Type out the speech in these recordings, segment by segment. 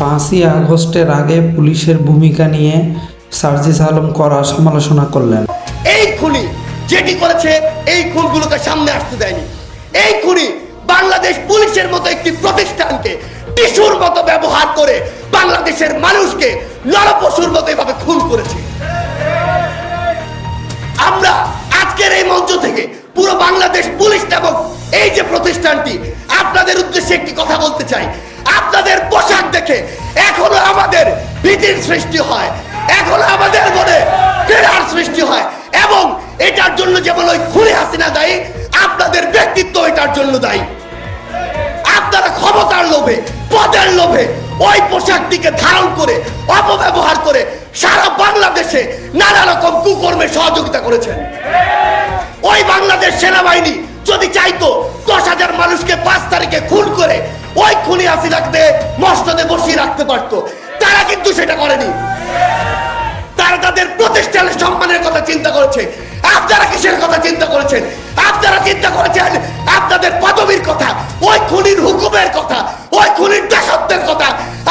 5ই আগস্টের আগে পুলিশের ভূমিকা নিয়ে সার্জিস আলম কড়া সমালোচনা করলেন। এই খুনি যেটি করেছে এই খুনগুলোকে সামনে আসতে দেয়নি। এই খুনি বাংলাদেশ পুলিশের মতো একটি প্রতিষ্ঠানকে টিস্যুর মতো ব্যবহার করে বাংলাদেশের মানুষকে নরপশুর মতো এভাবে খুন করেছে। আমরা আজকের এই মঞ্চ থেকে পুরো বাংলাদেশ পুলিশ নামক এই যে প্রতিষ্ঠানটি আপনাদের উদ্দেশ্যে একটি কথা বলতে চাই। আপনাদের পোশাক দেখে এখনো আমাদের ভীতির সৃষ্টি হয়, এখনো আমাদের মনে ঘৃণার সৃষ্টি হয়, এবং এটার জন্য যেমন ওই খুনি হাসিনা দায়ী, আপনাদের ব্যক্তিত্ব এটার জন্য দায়ী। আপনারা ক্ষমতার লোভে, পদের লোভে ওই পোশাকটিকে ধারণ করে অপব্যবহার করে সারা বাংলাদেশে নানা রকম কুকর্মে সহযোগিতা করেছেন। ওই বাংলাদেশ সেনাবাহিনী যদি চাইতো 10,000 মানুষকে 5 তারিখে খুন করে ওই খুনি হাসিনাকে মসনদে বসিয়ে রাখতে পারত, তারা কিন্তু সেটা করেনি। তারা তাদের প্রতিষ্ঠানের সম্মানের কথা চিন্তা করেছে। আপনারা কিসের কথা চিন্তা করেছেন? আপনারা চিন্তা করেছেন আপনাদের পদবীর কথা, ওই খুনির হুকুমের কথা, ওই খুনির দাসত্বের কথা।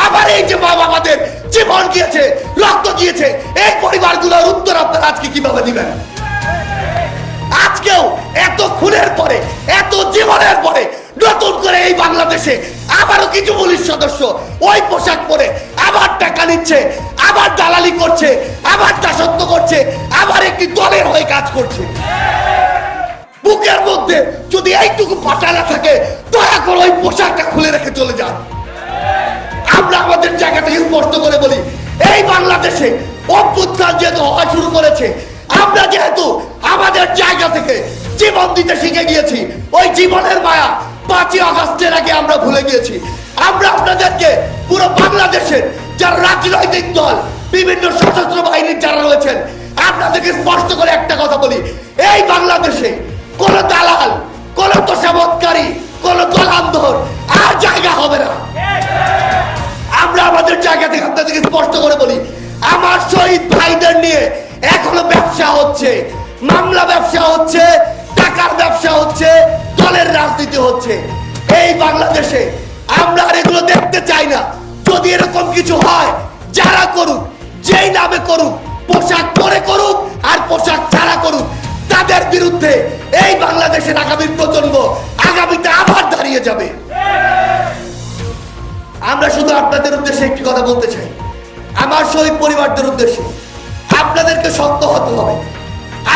আবার এই যে বাবা আমাদের জীবন গিয়েছে, রক্ত গিয়েছে, এই পরিবারগুলোর উত্তর আপনারা আজকে কিভাবে দিবেন? আজকেও এত খুনের পরে, এত জীবনের পরে নতুন করে এই বাংলাদেশে আবারও কিছু পুলিশ সদস্য ওই পোশাক পরে আবার টাকা নিচ্ছে, আবার দালালি করছে, আবার দাসত্ব করছে, আবার একটি দলের হয়ে কাজ করছে। বুকের মধ্যে যদি এইটুকু পাটা না থাকে, দয়া করে ওই পোশাকটা খুলে রেখে চলে যান। আমরা আমাদের জায়গা থেকে স্পষ্ট করে বলি, এই বাংলাদেশে অভ্যুত্থান যেহেতু হওয়া শুরু করেছে, আমরা যেহেতু আমাদের জায়গা থেকে জীবন দিতে শিখে গিয়েছি, ওই জীবনের মায়া 5ই আগস্টের আগে আমরা ভুলে গিয়েছি। আমরা আপনাদেরকে পুরো বাংলাদেশের যারা রাজনৈতিক দল, বিভিন্ন সশস্ত্র বাহিনীর যারা রয়েছেন, আপনাদেরকে স্পষ্ট করে একটা কথা বলি, এই বাংলাদেশে কোন দালাল, কোন তোষামতকারী, কোন দলান্ধর আর জায়গা হবে না। আমরা আমাদের জায়গা থেকে আপনাদেরকে স্পষ্ট করে বলি, আমার শহীদ ভাইদের নিয়ে এখনো ব্যবসা হচ্ছে, মামলা ব্যবসা হচ্ছে, টাকার ব্যবসা হচ্ছে, দলের রাজনীতি হচ্ছে। এই বাংলাদেশে আমরা আর এগুলো দেখতে চাই না। যদি এরকম কিছু হয়, যারা করুক, যেই নামে করুক, পোশাক পরে করুক আর পোশাক ছাড়া করুক, তাদের বিরুদ্ধে এই বাংলাদেশের আগামী প্রজন্ম আগামীতে আবার দাঁড়িয়ে যাবে। আমরা শুধু আপনাদের উদ্দেশ্যে একটি কথা বলতে চাই, আমার শহীদ পরিবারদের উদ্দেশ্যে, আপনাদেরকে শক্ত হতে হবে।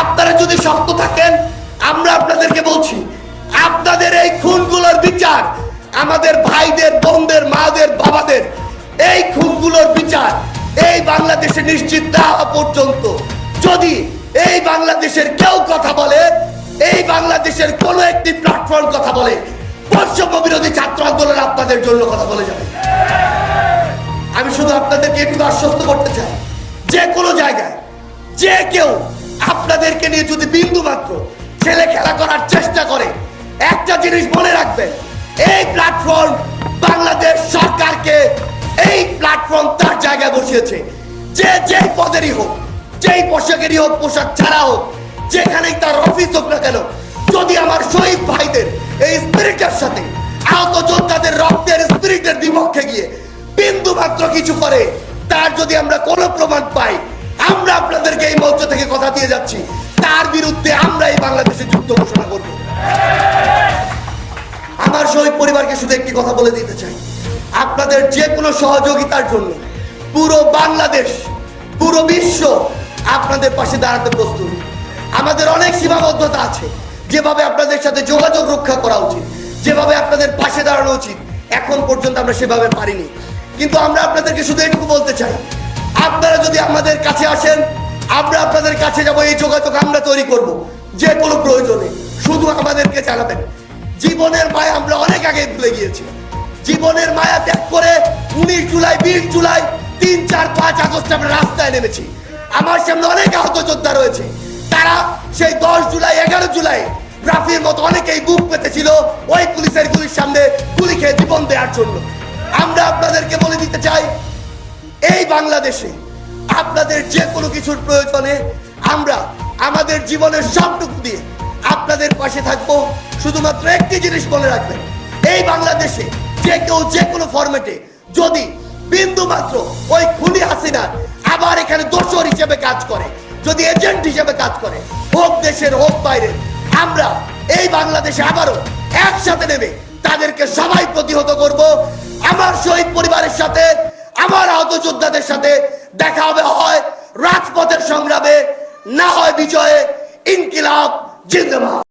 আপনারা যদি শক্ত থাকেন, আমরা আপনাদেরকে বলছি, আপনাদের এই খুনগুলোর বিচার, আমাদের ভাইদের, বোনদের, মাদের, বাবাদের এই খুনগুলোর বিচার এই বাংলাদেশে নিশ্চিত না হওয়া পর্যন্ত যদি এই বাংলাদেশের কেউ কথা বলে, এই বাংলাদেশের কোন একটি প্ল্যাটফর্ম কথা বলে, বৈষম্য বিরোধী ছাত্র আন্দোলন আপনাদের জন্য কথা বলে যাবে। আমি শুধু আপনাদেরকে একটু আশ্বস্ত করতে চাই, যে কোনো জায়গায় যে কেউ আপনাদেরকে নিয়ে যদি বিন্দু মাত্র ছেলে খেলা করার চেষ্টা করে, একটা জিনিস মনে রাখবেন, এই প্ল্যাটফর্ম বাংলাদেশ সরকারকে, এই প্ল্যাটফর্ম তার জায়গায় বসিয়েছে। যে যেই পদেরই হোক, যেই পোশাকেরই হোক, পোশাক ছাড়া হোক, যেখানেই তার অফিস হোক না কেন, যদি আমার শহীদ ভাইদের এই স্পিরিটের সাথে আহত যোদ্ধাদের রক্তের স্পিরিটের বিপক্ষে গিয়ে বিন্দু মাত্র কিছু করে, তার যদি আমরা কোনো প্রমাণ পাই, আমরা আপনাদেরকে এই মঞ্চ থেকে কথা দিয়ে যাচ্ছি, তার বিরুদ্ধে আমরা এই বাংলাদেশে যুদ্ধ ঘোষণা করব। আমার শহীদ পরিবারকে শুধু একটি কথা বলে দিতে চাই, আপনাদের যে কোনো সহযোগিতার জন্য পুরো বাংলাদেশ, পুরো বিশ্ব আপনাদের পাশে দাঁড়াতে প্রস্তুত। আমাদের অনেক সীমাবদ্ধতা আছে, যেভাবে আপনাদের সাথে যোগাযোগ রক্ষা করা উচিত, যেভাবে আপনাদের পাশে দাঁড়ানো উচিত, এখন পর্যন্ত আমরা সেভাবে পারিনি। কিন্তু আমরা আপনাদেরকে শুধু এটুকু বলতে চাই, আপনারা যদি আমাদের কাছে আসেন, আমরা আপনাদের কাছে যাব, এই যোগাযোগ আমরা তৈরি করব। যে কোনো প্রয়োজনে শুধু আমাদেরকে জানাবেন। জীবনের মায়া আমরা অনেক আগে ভুলে গিয়েছি। জীবনের মায়া ত্যাগ করে 19 জুলাই, 20 জুলাই, 3, 4, 5 আগস্ট আমরা রাস্তায় নেমেছি। আমার সামনে অনেক আহত যোদ্ধা রয়েছে, তারা সেই 10 জুলাই, 11 জুলাই রাফির মতো অনেকেই বুক পেতেছিল ওই পুলিশের গুলির সামনে গুলি খেয়ে জীবন দেওয়ার জন্য। আমরা আপনাদেরকে বলে দিতে চাই, এই বাংলাদেশে আপনাদের যে কোনো কিছুর প্রয়োজনে আমরা আমাদের জীবনের সবটুকু দিয়ে আপনাদের পাশে থাকবো। শুধুমাত্র একটি জিনিস মনে রাখবেন, এই বাংলাদেশে যে কেউ যে কোনো ফরম্যাটে যদি বিন্দু মাত্র ওই খুনি হাসিনা আবার এখানে দোসর হিসেবে কাজ করে, যদি এজেন্ট হিসেবে কাজ করে, হোক দেশের হোক বাইরের, আমরা এই বাংলাদেশে আবারও একসাথে নেমে তাদেরকে সবাই প্রতিহত করব। আমার শহীদ পরিবারের সাথে, আমার আহত যোদ্ধাদের সাথে দেখা হবে হয় রাজপথের সংগ্রামে, না হয় বিজয়ে। ইনকিলাব জিন্দাবাদ।